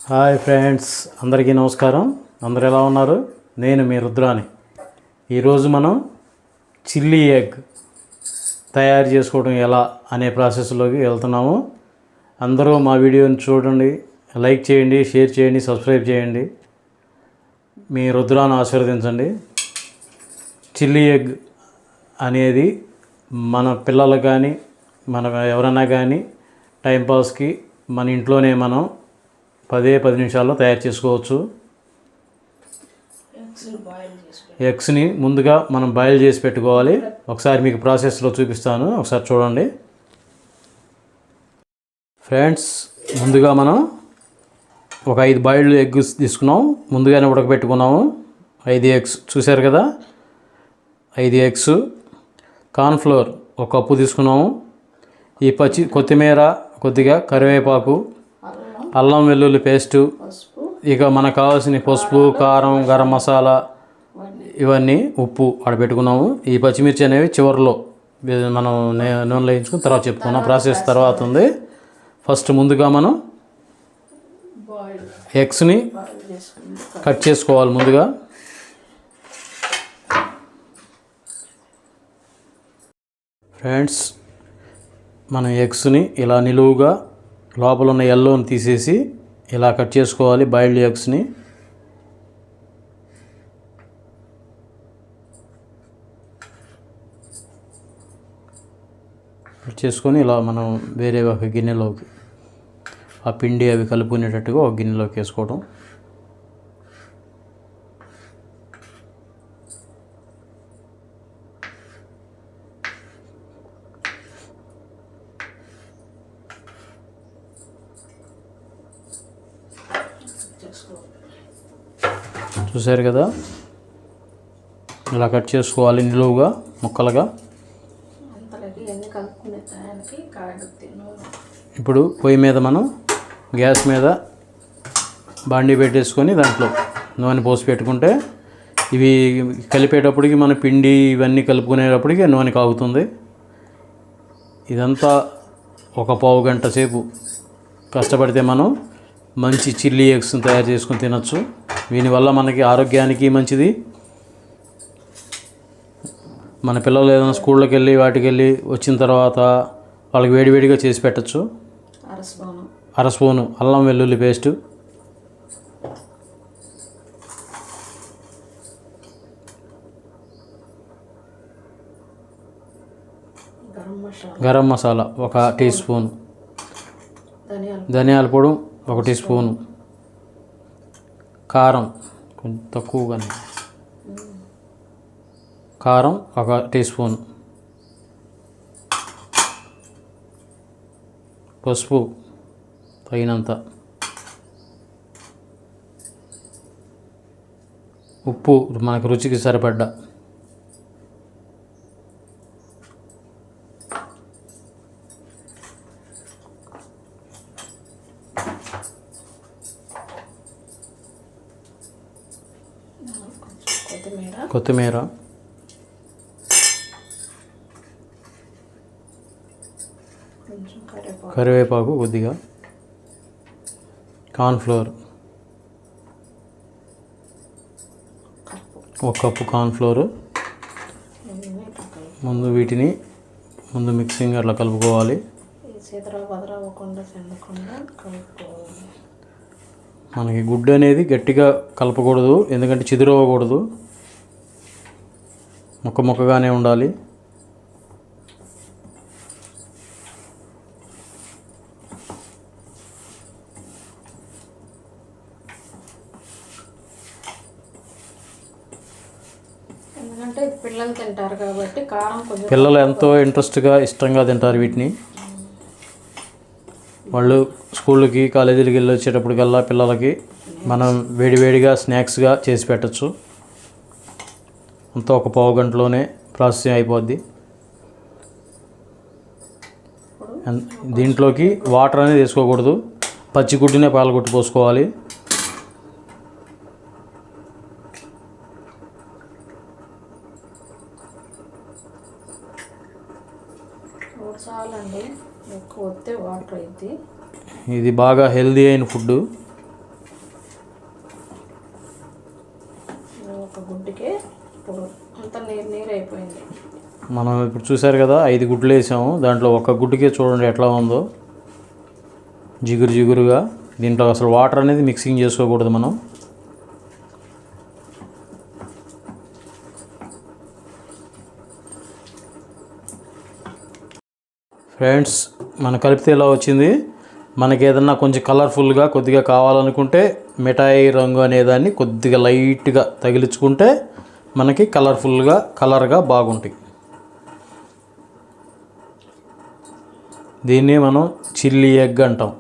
Hi friends, అందరికీ నమస్కారం. అందరు ఎలా ఉన్నారు? నేను మీ రుద్రాని. ఈరోజు మనం చిల్లీ ఎగ్ తయారు చేసుకోవడం ఎలా అనే ప్రాసెస్లోకి వెళ్తున్నాము. అందరూ మా వీడియోని చూడండి, లైక్ చేయండి, షేర్ చేయండి, సబ్స్క్రైబ్ చేయండి. మీ రుద్రాన్ని ఆశీర్వదించండి. చిల్లీ ఎగ్ అనేది మన పిల్లలు కానీ మన ఎవరైనా కానీ టైంపాస్కి మన ఇంట్లోనే మనం 10 నిమిషాల్లో తయారు చేసుకోవచ్చు. ఎగ్స్ని ముందుగా మనం బాయిల్ చేసి పెట్టుకోవాలి. ఒకసారి మీకు ప్రాసెస్లో చూపిస్తాను, ఒకసారి చూడండి. ఫ్రెండ్స్, ముందుగా మనం ఒక 5 బాయిల్డ్ ఎగ్స్ తీసుకున్నాం. ముందుగానే ఉడకబెట్టుకున్నాము. 5 ఎగ్స్ చూశారు కదా. 5 ఎగ్స్, కార్న్ఫ్లోర్ 1 కప్పు తీసుకున్నాము. ఈ కొత్తిమీర, కొద్దిగా కరివేపాకు, అల్లం వెల్లుల్లి పేస్టు, ఇక మనకు కావాల్సిన పసుపు, కారం, గరం మసాలా, ఇవన్నీ, ఉప్పు ఆడ పెట్టుకున్నాము. ఈ పచ్చిమిర్చి అనేవి చివరిలో మనం నూనెలో వేయించుకుని తర్వాత చెప్పుకున్నాం. ప్రాసెస్ తర్వాత ఉంది. ఫస్ట్ ముందుగా మనం ఎగ్స్ని కట్ చేసుకోవాలి. ముందుగా ఫ్రెండ్స్, మనం ఎగ్స్ని ఇలా నిలువుగా లోపల ఉన్న ఎల్లోని తీసేసి ఇలా కట్ చేసుకోవాలి. బాయిల్డ్ ఎగ్స్ని కట్ చేసుకొని ఇలా మనం వేరే ఒక గిన్నెలోకి ఆ పిండి అవి కలుపుకునేటట్టుగా ఒక గిన్నెలోకి వేసుకోవడం. చూసారు కదా, ఇలా కట్ చేసుకోవాలి నిలువుగా ముక్కలుగా. ఇప్పుడు పొయ్యి మీద మనం గ్యాస్ మీద బాండీ పెట్టేసుకొని దాంట్లో నూనె పోసి పెట్టుకుంటే ఇవి కలిపేటప్పటికి మన పిండి ఇవన్నీ కలుపుకునేటప్పటికి నూనె కాగుతుంది. ఇదంతా ఒక పావు గంట సేపు కష్టపడితే మనం మంచి చిల్లీ ఎగ్స్ని తయారు చేసుకుని తినచ్చు. దీనివల్ల మనకి ఆరోగ్యానికి మంచిది. మన పిల్లలు ఏదైనా స్కూళ్ళకి వెళ్ళి వాటికి వెళ్ళి వచ్చిన తర్వాత వాళ్ళకి వేడివేడిగా చేసి పెట్టచ్చు. అర స్పూను అల్లం వెల్లుల్లి paste, garam masala 1 teaspoon, ధనియాల పొడి 1 టీ స్పూను, కారం కొంచెం తక్కువగానే, కారం 1 టీ స్పూన్, పసుపు తగినంత, ఉప్పు మనకు రుచికి సరిపడ్డా, కొత్తిమీర, కరివేపాకు కొద్దిగా, కార్న్ఫ్లోర్ 1 కప్పు కార్న్ఫ్లోరు. వీటిని మిక్సింగ్ అట్లా కలుపుకోవాలి. మనకి గుడ్డు అనేది గట్టిగా కలపకూడదు, ఎందుకంటే చిదురవ్వకూడదు, ముక్కగానే ఉండాలి. పిల్లలు తింటారు కాబట్టి కారం కొంచెం, పిల్లలు ఎంతో ఇంట్రెస్ట్గా ఇష్టంగా తింటారు వీటిని. వాళ్ళు స్కూళ్ళకి కాలేజీలకి వెళ్ళి వచ్చేటప్పటికల్లా పిల్లలకి మనం వేడివేడిగా స్నాక్స్గా చేసి పెట్టచ్చు. అంతా ఒక పావు గంటలోనే ప్రాసెసింగ్ అయిపోద్ది. దీంట్లోకి వాటర్ అనేది వేసుకోకూడదు, పచ్చి గుడ్డునే పాలగొట్టి పోసుకోవాలి. చాలండి, ఎక్కువ వస్తే వాటర్ అయింది. ఇది బాగా హెల్దీ అయిన ఫుడ్. మనం ఇప్పుడు చూసారు కదా 5 గుడ్లు వేసాము. దాంట్లో ఒక గుడ్డుకే చూడండి ఎట్లా ఉందో, జిగురు జిగురుగా. దీంట్లో అసలు వాటర్ అనేది మిక్సింగ్ చేసుకోకూడదు మనం. ఫ్రెండ్స్, మన కలిపితే ఇలా వచ్చింది. మనకి ఏదన్నా కొంచెం కలర్ఫుల్గా కొద్దిగా కావాలనుకుంటే మిఠాయి రంగు అనేదాన్ని కొద్దిగా లైట్గా తగిలించుకుంటే మనకి కలర్గా బాగుంటాయి. దీన్ని మనం చిల్లీ ఎగ్ అంటాం.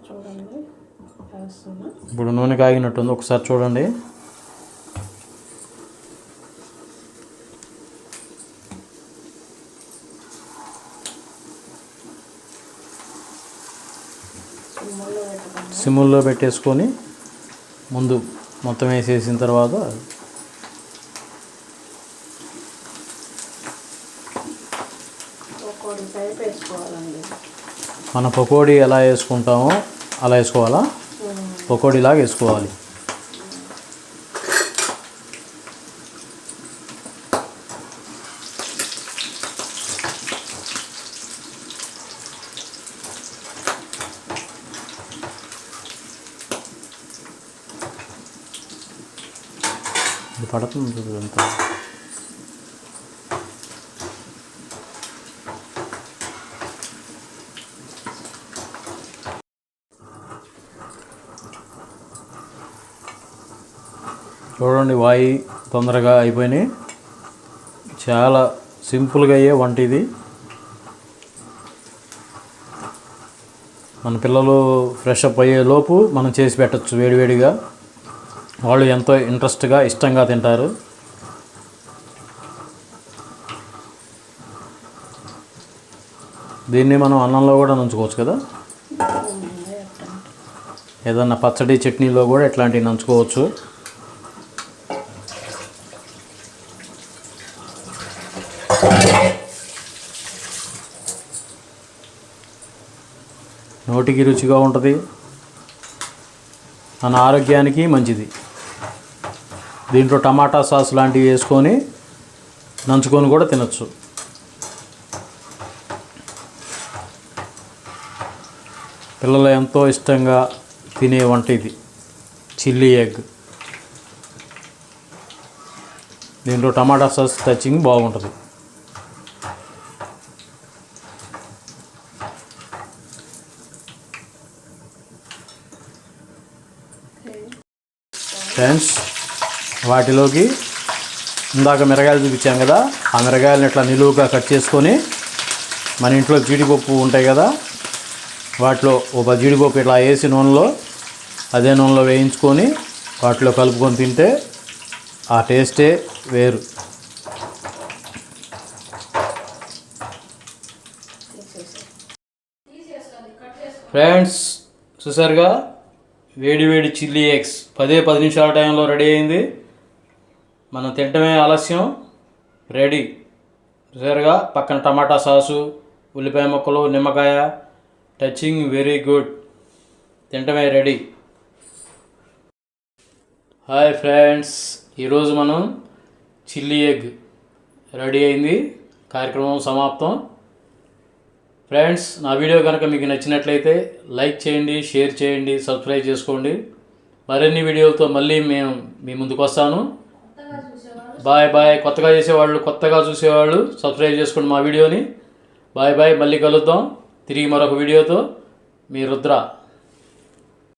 చూడండి వేస్తున్నా. ఇప్పుడు నూనె కాగినట్టుంది, ఒకసారి చూడండి. సిమ్ముల్లో పెట్టేసుకొని ముందు మొత్తం వేసేసిన తర్వాత పకోడీ టైప్ వేసుకోవాలండి. మన పకోడీ ఎలా వేసుకుంటామో అలా వేసుకోవాలా, పకోడీలాగా వేసుకోవాలి. ఇది పడుతుంది అంతా. చూడండి, వాయి తొందరగా అయిపోయినాయి. చాలా సింపుల్గా అయ్యే వంట ఇది. మన పిల్లలు ఫ్రెష్ అప్ అయ్యే లోపు మనం చేసి పెట్టచ్చు వేడివేడిగా. వాళ్ళు ఎంతో ఇంట్రెస్ట్గా ఇష్టంగా తింటారు. దీన్ని మనం అన్నంలో కూడా నంచుకోవచ్చు కదా, ఏదన్నా పచ్చడి చట్నీలో కూడా ఇట్లాంటివి నంచుకోవచ్చు. నోటికి రుచిగా ఉంటుంది, మన ఆరోగ్యానికి మంచిది. దీంట్లో టమాటా సాస్ లాంటివి వేసుకొని నంచుకొని కూడా తినచ్చు. పిల్లలు ఎంతో ఇష్టంగా తినే వంట ఇది, చిల్లీ ఎగ్. దీంట్లో టమాటా సాస్ టచింగ్ బాగుంటుంది. ఫ్రెండ్స్, వాటిలోకి ఇందాక మిరగాయలు చూపించాం కదా, ఆ మిరగాయలను ఇట్లా నిలువుగా కట్ చేసుకొని మన ఇంట్లో జీడిపప్పు ఉంటాయి కదా, వాటిలో ఒక జీడిపప్పు ఇట్లా వేసి నూనెలో, అదే నూనెలో వేయించుకొని వాటిలో కలుపుకొని తింటే ఆ టేస్టే వేరు. ఫ్రెండ్స్, చూసారుగా వేడి వేడి చిల్లీ ఎగ్స్ 10 నిమిషాల టైంలో రెడీ అయింది. మనం తింటమే ఆలస్యం, రెడీ. చూసారుగా, పక్కన టమాటా సాసు, ఉల్లిపాయ ముక్కలు, నిమ్మకాయ, టచింగ్ వెరీ గుడ్. తింటమే రెడీ. హాయ్ ఫ్రెండ్స్, ఈరోజు మనం చిల్లీ ఎగ్ రెడీ అయింది. కార్యక్రమం సమాప్తం. ఫ్రెండ్స్, నా వీడియో కనుక మీకు నచ్చినట్లయితే లైక్ చేయండి, షేర్ చేయండి, సబ్స్క్రైబ్ చేసుకోండి. మరిన్ని వీడియోలతో మళ్ళీ మీ ముందుకు వస్తాను. Bye bye. కొత్తగా చూసేవాళ్ళు సబ్స్క్రైబ్ చేసుకోండి మా వీడియోని. Bye bye. మళ్ళీ కలుద్దాం తిరిగి మరొక వీడియోతో. మీ రుద్ర.